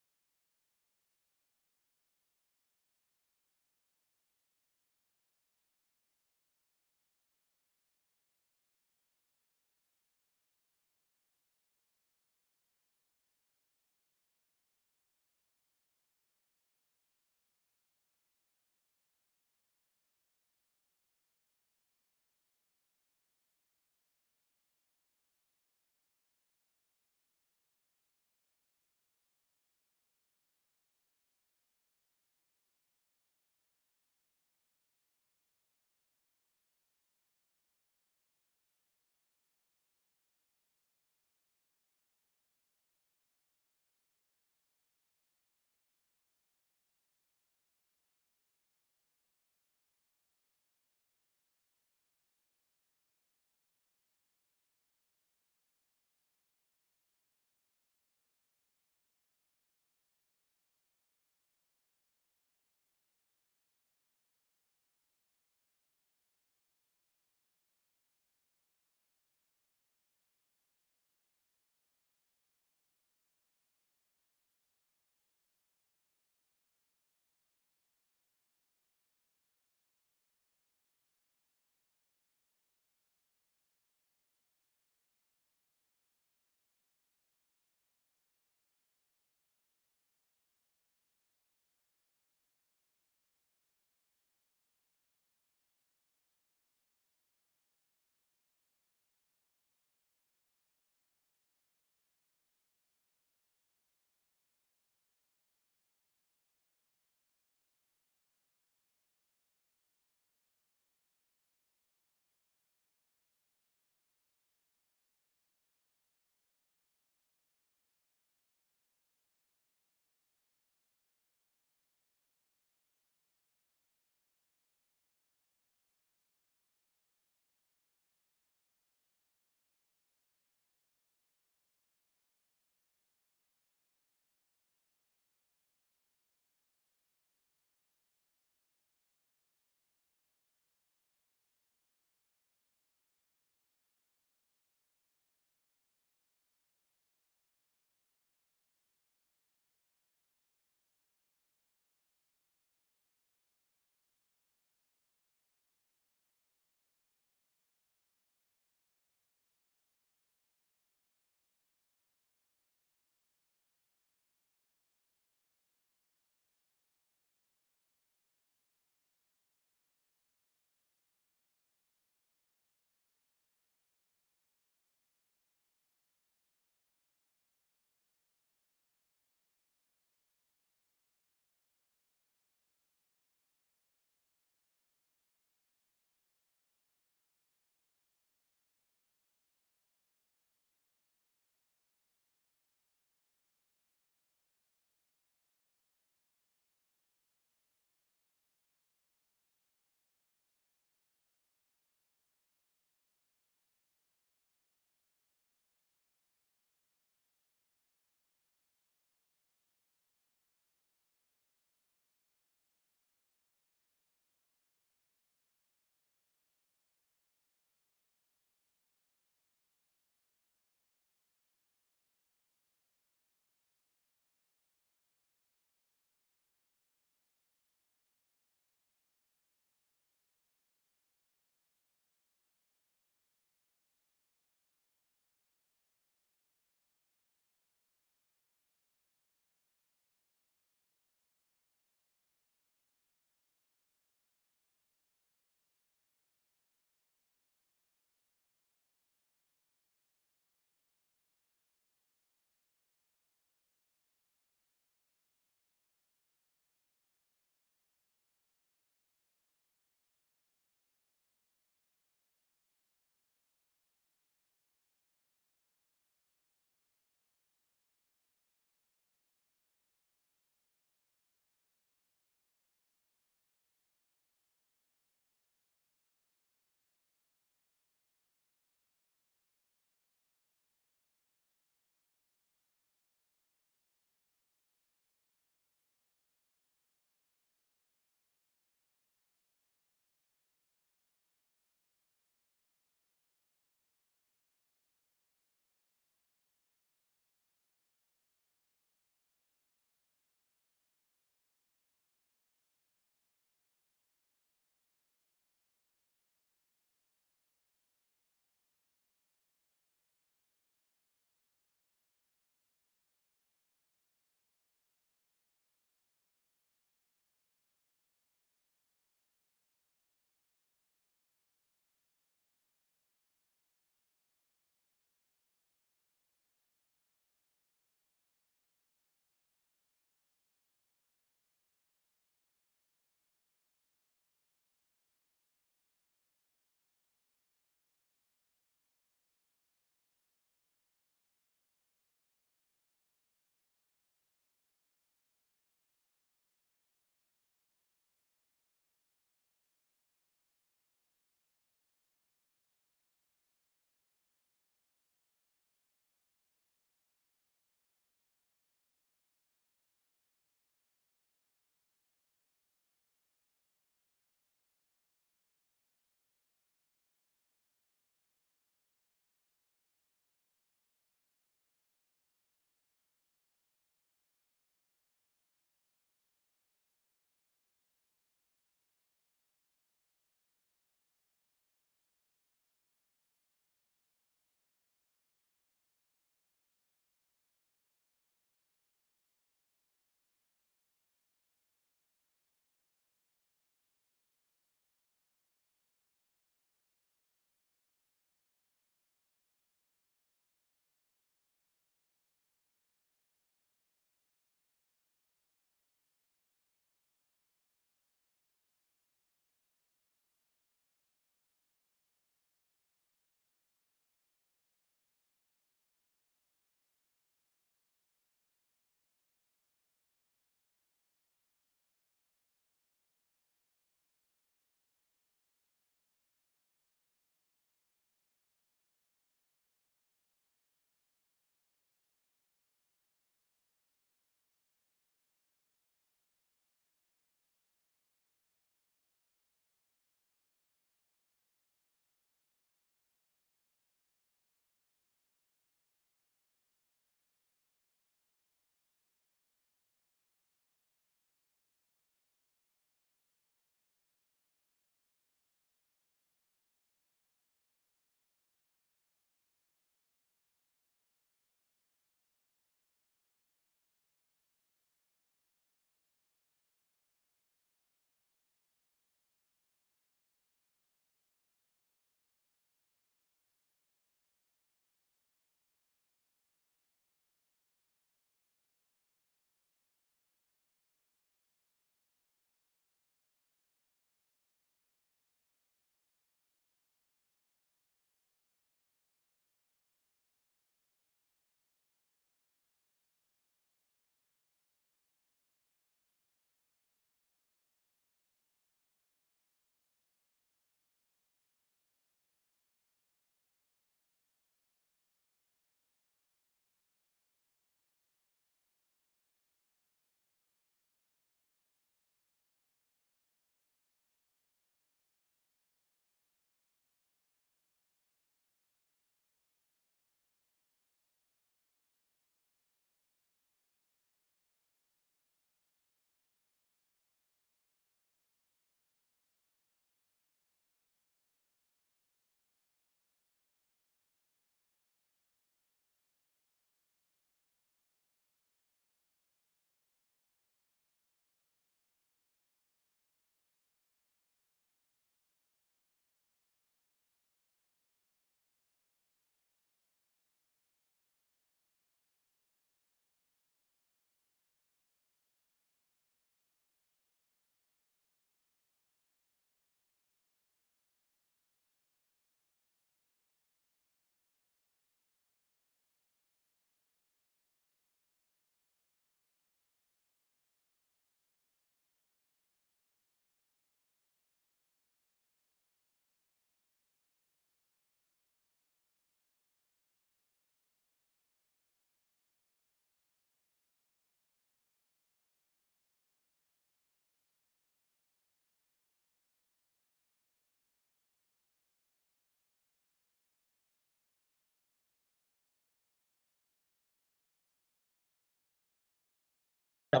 Yeah,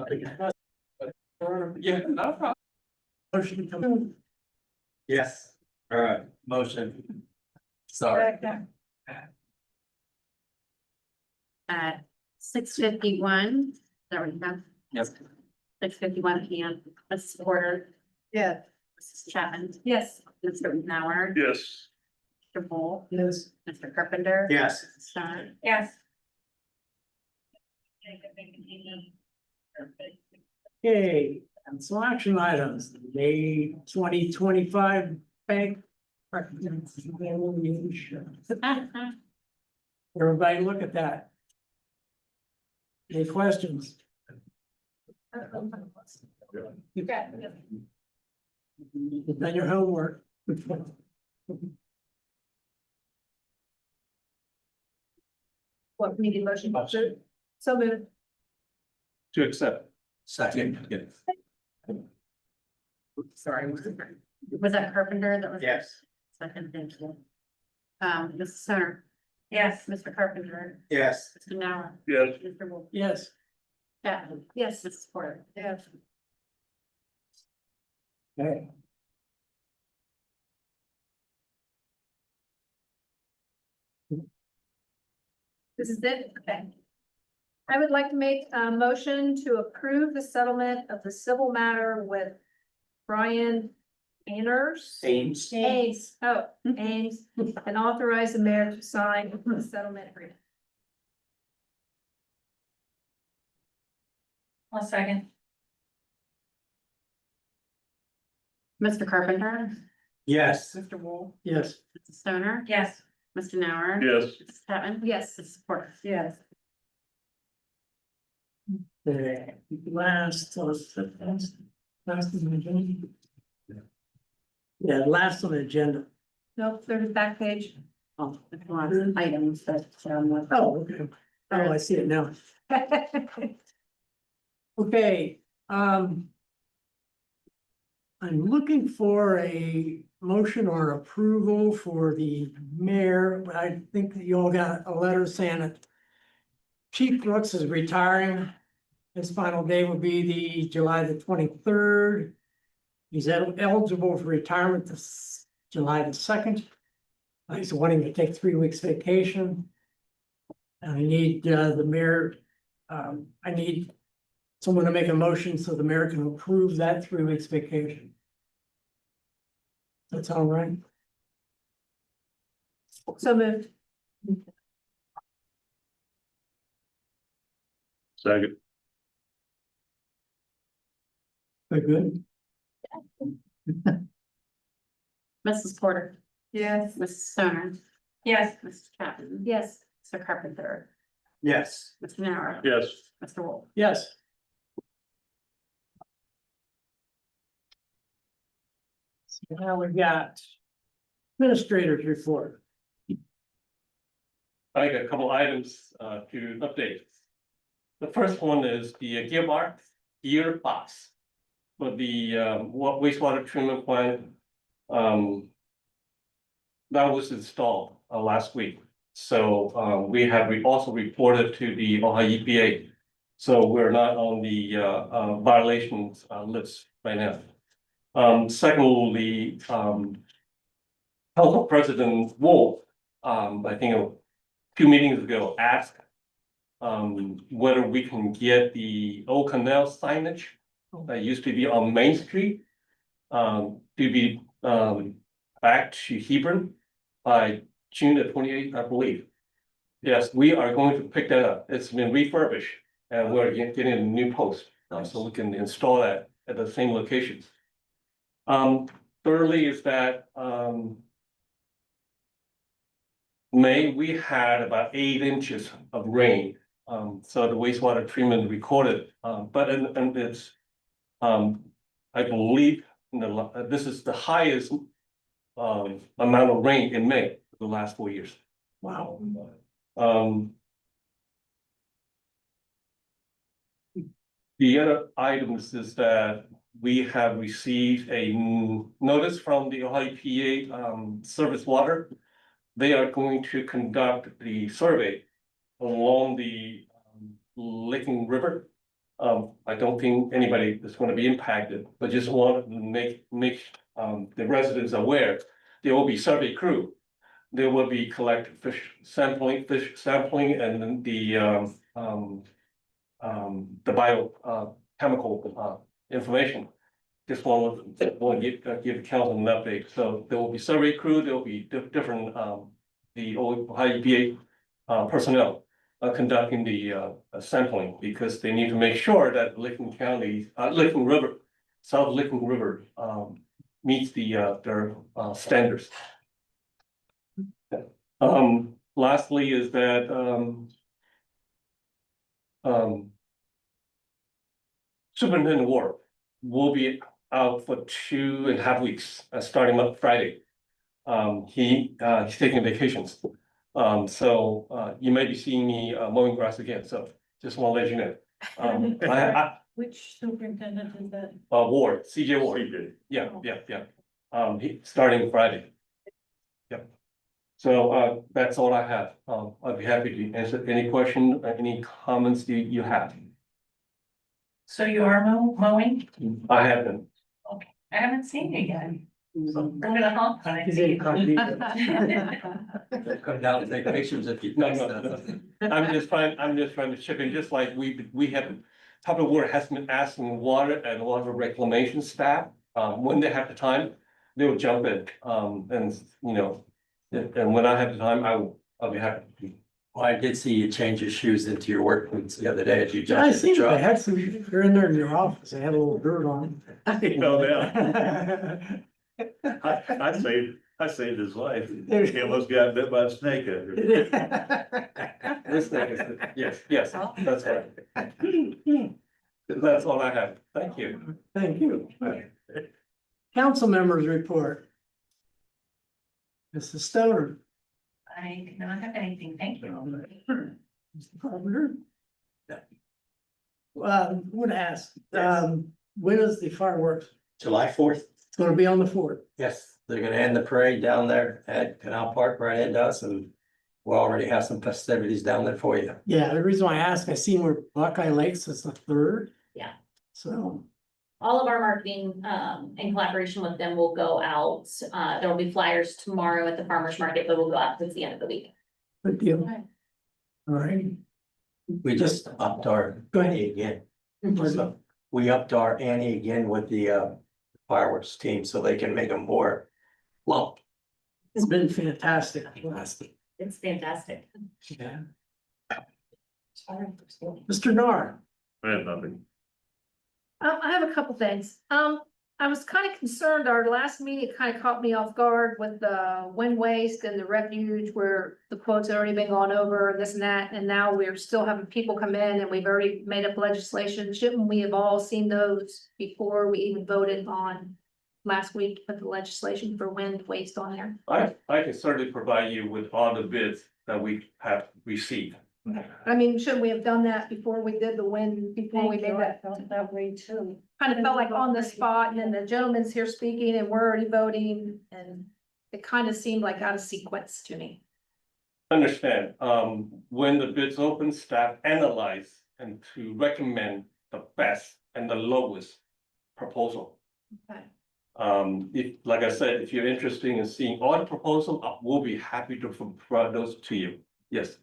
no problem. Motion to come. Yes. All right, motion. Sorry. At 6:51, there we go. Yep. 6:51 P.M. Mrs. Porter, Yeah. Mrs. Chapman, Yes. Mr. Bauer, Yes. Mr. Bull, Yes. Mr. Carpenter. Yes. Mrs. Stern. Yes. Okay, and so action items, May 2025 bank. Everybody look at that. Any questions? You've done your homework. What, we need a motion? So moved. To accept. Second. Yes. Sorry. Was that Carpenter that was? Yes. Second, thank you. Mrs. Stern, Yes. Mr. Carpenter, Yes. Mr. Nauer, Yes. Mr. Wolf. Yes. Chapman. Yes. Mrs. Porter. Yes. Okay. This is it? Okay. I would like to make a motion to approve the settlement of the civil matter with Brian Ainers. Ames. Ames, oh, Ames, and authorize the mayor to sign the settlement agreement. I'll second. Mr. Carpenter, Yes. Mr. Wolf, Yes. Mrs. Stoner, Yes. Mr. Nauer. Yes. Mrs. Chapman. Yes. Mrs. Porter. Yes. The last on the agenda. Yeah, last on the agenda. Nope, third is back page. Oh, there's a lot of items that, Oh, okay. Oh, I see it now. Okay, I'm looking for a motion or approval for the mayor. I think that you all got a letter saying that Chief Brooks is retiring. His final day will be the July the 23rd. He's eligible for retirement this July the 2nd. He's wanting to take 3 weeks vacation. And I need the mayor, I need someone to make a motion so the mayor can approve that 3 weeks vacation. That's all right. So moved. Second. Very good. Mrs. Porter, Yes. Mrs. Stoner, Yes. Mrs. Chapman. Yes. Mr. Carpenter, Yes. Mr. Nauer. Yes. Mr. Wolf. Yes. So now we've got administrators report. I got a couple items to update. The first one is the gearbox for the wastewater treatment plant. That was installed last week. So we have also reported to the Ohio EPA. So we're not on the violations list right now. Secondly, Council President Wolf, I think a few meetings ago, asked whether we can get the old canal signage that used to be on Main Street to be back to Hebron by June the 28th, I believe. Yes, we are going to pick that up. It's been refurbished and we're getting a new post, so we can install that at the same locations. Thirdly is that May, we had about 8 inches of rain. So the wastewater treatment recorded, but and it's, I believe this is the highest amount of rain in May for the last 4 years. Wow. The other items is that we have received a notice from the Ohio EPA Surface Water. They are going to conduct the survey along the Licking River I don't think anybody is gonna be impacted, but just want to make the residents aware. There will be survey crew. There will be collected fish sampling, and then the chemical information. Just want to give council an update. So there will be survey crew, there will be different, the Ohio EPA personnel conducting the sampling, because they need to make sure that Licking County, Licking River, South Licking River meets their standards. Lastly is that Superintendent Ward will be out for 2.5 weeks, starting up Friday. He's taking vacations. So you may be seeing me mowing grass again, so just want to let you know. Which superintendent is that? Ward, CJ Ward. Yeah. He starting Friday. Yep. So that's all I have. I'd be happy to answer any question, any comments you have. So you are mowing? I have been. I haven't seen you yet. We're gonna honk when I He's see in Cardiff. you. Come down and take pictures if you. No. I'm just trying to chip in, just like we have, Public Works has been asking water and water reclamation staff, when they have the time, they'll jump in, and, you know, and when I have the time, I'll be happy to. Well, I did see you change your shoes into your work boots the other day as you I jumped in seen the it. They truck. had some, you're in there in your office. They had a little dirt on You know, them. I saved his life. There- He almost got bit by a snake. This thing is, yes, that's right. That's all I have. Thank you. Thank you. Council members report. Mrs. Stoner. I do not have anything, thank you. Mr. Carpenter. Would ask, when is the fireworks? July 4th, It's gonna be on the fourth. yes, they're gonna end the parade down there at Canal Park right into us, and we'll already have some festivities down there for you. Yeah, the reason why I asked, I seen where Buckeye Lakes is the third. Yeah. So, All of our marketing, in collaboration with them will go out. There will be flyers tomorrow at the farmer's market, but we'll go out towards the end of the week. good deal. Okay. All right. We just upped our Go ahead. ante again. So we upped our ante again with the fireworks team so they can make them more lump. It's been fantastic. It's fantastic. Yeah. Mr. Nar. I have nothing. I have a couple things. I was kind of concerned, our last meeting, it kind of caught me off guard with the wind waste and the refuge where the quotes had already been gone over, this and that, and now we're still having people come in and we've already made up legislation. Shouldn't we have all seen those before we even voted on last week, to put the legislation for wind waste on there? I can certainly provide you with all the bids that we have received. I mean, shouldn't we have done that before we did the wind, before we made that? Felt that way too. Kind of felt like on the spot, and then the gentleman's here speaking and we're already voting, and it kind of seemed like out of sequence to me. Understand, when the bids open, staff analyze and to recommend the best and the lowest proposal. Okay. If, like I said, if you're interested in seeing all the proposal, we'll be happy to provide those to you. Yes.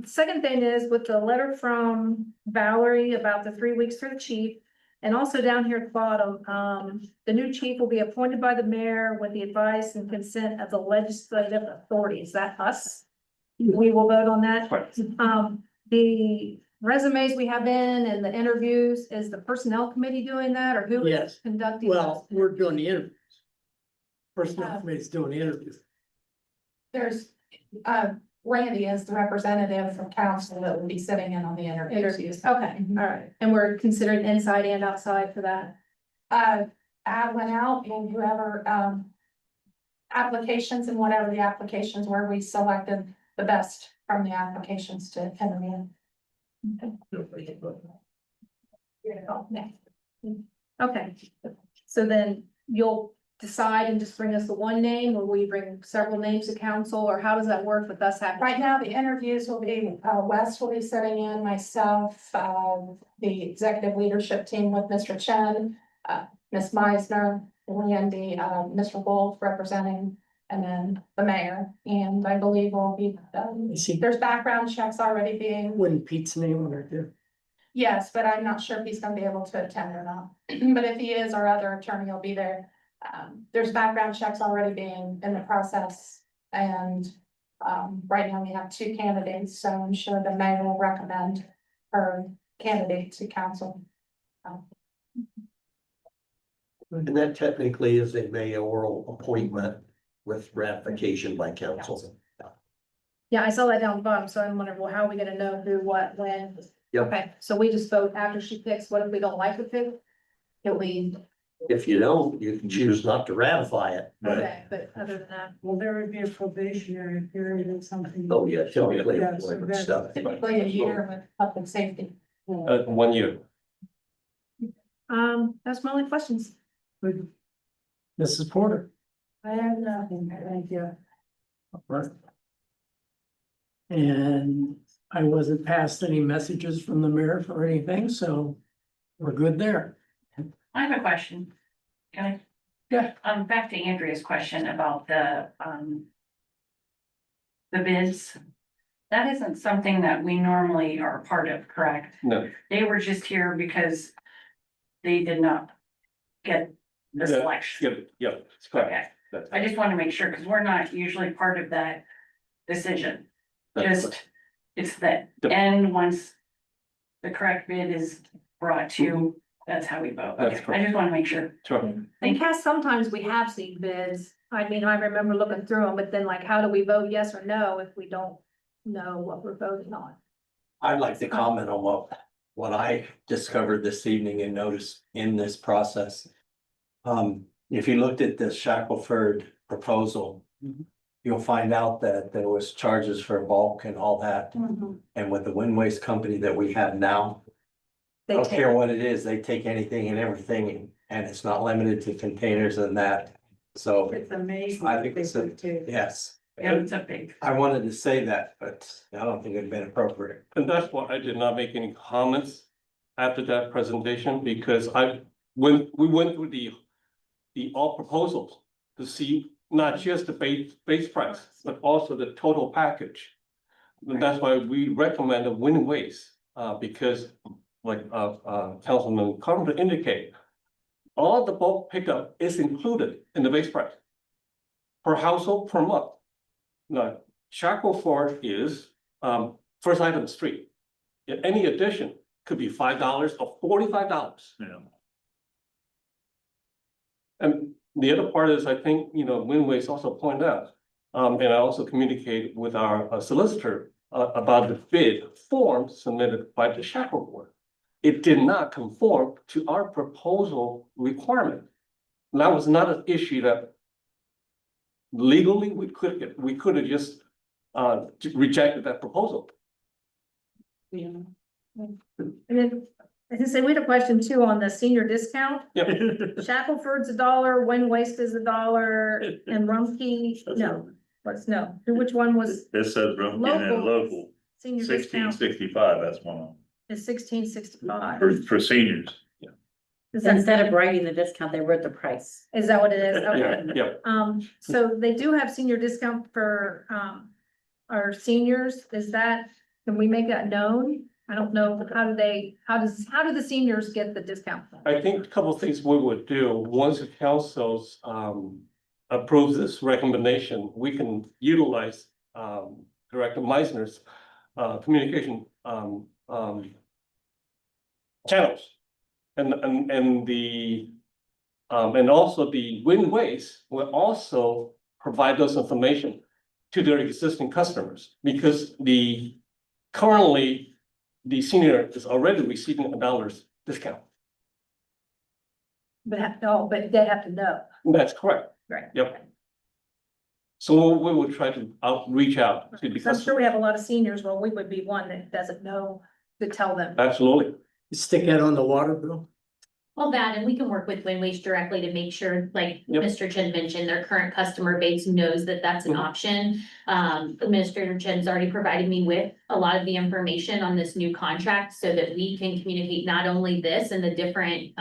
Second thing is with the letter from Valerie about the 3 weeks for the chief. And also down here at the bottom, the new chief will be appointed by the mayor with the advice and consent of the legislative authority. Is that us? We will vote on that. Right. The resumes we have in and the interviews, is the personnel committee doing that, or who is Yes. conducting? Well, we're doing the interviews. Personnel committee's doing the interviews. There's, Randy is the representative from council that will be sitting in on the interviews. Okay, all right. And we're considering inside and outside for that. Ad went out and whoever, applications and whatever the applications were, we selected the best from the applications to enter in. Okay, so then you'll decide and just bring us the one name, or will you bring several names to council, or how does that work with us having? Right now, the interviews will be, Wes will be sitting in, myself, the executive leadership team with Mr. Chen, Ms. Meisner, Randy, Mr. Wolf representing, and then the mayor. And I believe will be, Is he, there's background checks already being, wouldn't Pete's name on it too? yes, but I'm not sure if he's gonna be able to attend or not. But if he is, our other attorney will be there. There's background checks already being in the process, and right now we have 2 candidates, so I'm sure the mayor will recommend her candidate to council. And that technically is a mayoral appointment with ratification by council. Yeah, I saw that down the bottom, so I'm wondering, well, how are we gonna know who, what, when? Yep. Okay, so we just vote after she picks. What if we don't like the pick? Can we, If you don't, you can choose not to ratify it, but, okay, but other than that, Will there would be a probationary period or something? oh yeah, typically, Yeah, so employment that- stuff. Typically a year with public safety. 1 year. that's my only questions. Good. Mrs. Porter. I have nothing. Thank you. Right. And I wasn't passed any messages from the mayor for anything, so we're good there. I have a question. Can I? Yeah. Back to Andrea's question about the bids. That isn't something that we normally are part of, correct? No. They were just here because they did not get the Yeah, selection. Yeah, it's correct. Okay, That's- I just want to make sure, because we're not usually part of that decision. that's Just, it's the Yep. end, once the correct bid is brought to, that's how we vote. That's Okay, I correct. just want to make sure. Sure. In the past, sometimes we have seen bids. I mean, I remember looking through them, but then like, how do we vote yes or no if we don't know what we're voting on? I'd like to comment on what I discovered this evening and noticed in this process. If you looked at the Shackelford proposal, you'll find out that there was charges for bulk and all that. And with the wind waste company that we have now, I They don't take, care what it is, they take anything and everything, and it's not limited to containers and that. So, It's amazing. I think it's yes, Yeah, it's a big. I wanted to say that, but I don't think it'd been appropriate. And that's why I did not make any comments after that presentation, because we went through the all proposals to see not just the base price, but also the total package. And that's why we recommend a win waste, because like, Councilman Carpenter indicated, all the bulk pickup is included in the base price per household per month. Now, Shackelford is, first item street. Any addition could be $5 or $45. Yeah. And the other part is, I think, Winways also pointed out, and I also communicated with our solicitor about the bid form submitted by the Shackelford. It did not conform to our proposal requirement. And that was not an issue that legally we could have just rejected that proposal. and then, as I say, we had a question too on the senior discount. Yep. Shackelford's $1, Wind Waste is $1, and Rumpke, no, no, which one was It says Rumpkin and local, senior 1665, that's one of them, is 1665. for seniors. Is that, Instead of writing the discount, they wrote the price. is that what it is? Yeah, Okay. yeah. So they do have senior discount for, our seniors. Is that, can we make that known? I don't know, how do the seniors get the discount? I think a couple of things we would do, once the council's approves this recommendation, we can utilize Director Meisner's communication channels. And the and also the Wind Waste will also provide those information to their existing customers, because currently the senior is already receiving $1 discount. But they have to know. That's correct. Right. Yep. So we will try to reach out to the So I'm sure customer. we have a lot of seniors, well, we would be one that doesn't know to tell them. Absolutely. Stick that on the water bill. All that, and we can work with Wind Waste directly to make sure, like Yep. Mr. Chen mentioned, their current customer base knows that that's an Mhm. option. Administrator Chen's already provided me with a lot of the information on this new contract so that we can communicate not only this and the different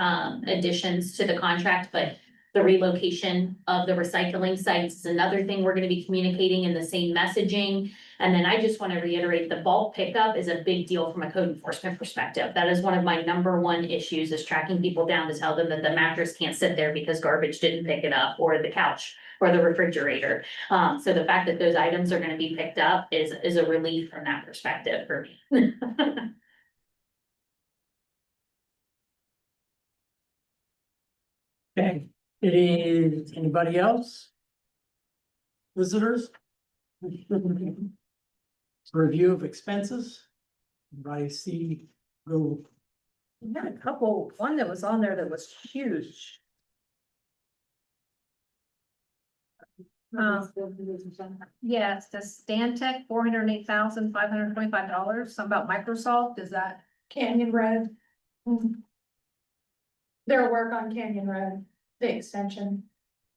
additions to the contract, but the relocation of the recycling sites is another thing we're gonna be communicating in the same messaging. And then I just wanna reiterate, the bulk pickup is a big deal from a code enforcement perspective. That is one of my number one issues, is tracking people down to tell them that the mattress can't sit there because garbage didn't pick it up, or the couch, or the refrigerator. So the fact that those items are gonna be picked up is a relief from that perspective for me. Okay, anybody else? Visitors? Review of expenses. Everybody see, go, We had a couple, one that was on there that was huge. Yes, the Stantec, $408,525, something about Microsoft, is that? Canyon Road. Their work on Canyon Road, the extension.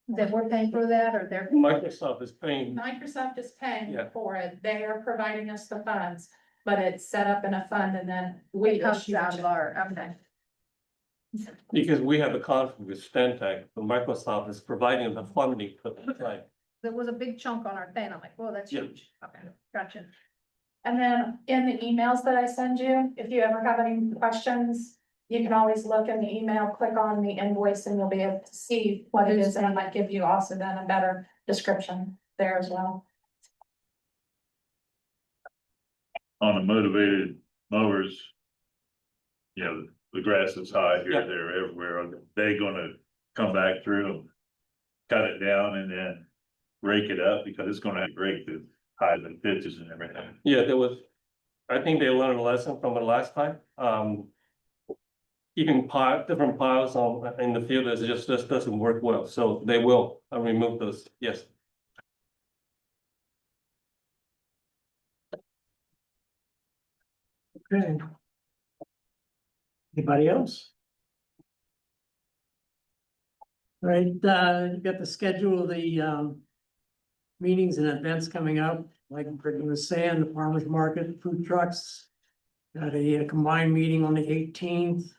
That we're paying for that, or they're? Microsoft is paying, Microsoft is paying Yeah. for it. They are providing us the funds, but it's set up in a fund and then we It comes issue out it. of our, okay. because we have a contract with Stantec, but Microsoft is providing the funding for the site. There was a big chunk on our thing. I'm like, whoa, that's Yeah. huge. Okay, gotcha. And then in the emails that I send you, if you ever have any questions, you can always look in the email, click on the invoice and you'll be able to see what it is. And I might give you also then a better description there as well. On the motivated mowers. You know, the grass is high here, Yeah. there, everywhere, are they gonna come back through and cut it down and then rake it up, because it's gonna break the highs and pitches and everything. Yeah, there was, I think they learned a lesson from the last time, keeping different piles on, in the field, is just doesn't work well, so they will remove those, yes. okay. Anybody else? All right, you got the schedule of the, meetings and events coming up, like Brittany was saying, the farmer's market, food trucks. Got a combined meeting on the 18th.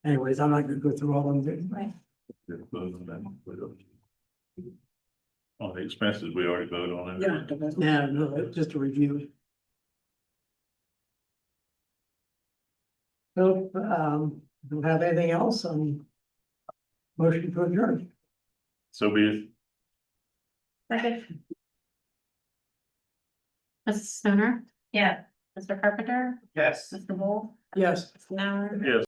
Anyways, I'm not gonna go through all of them. On the expenses, we already voted on it. Yeah, no, just a review. So, don't have anything else on motion to adjourn. So be it. Okay. Mrs. Stoner, Yeah. Mr. Carpenter, Yes. Mr. Wolf, Yes. Mr. Nauer. Yes.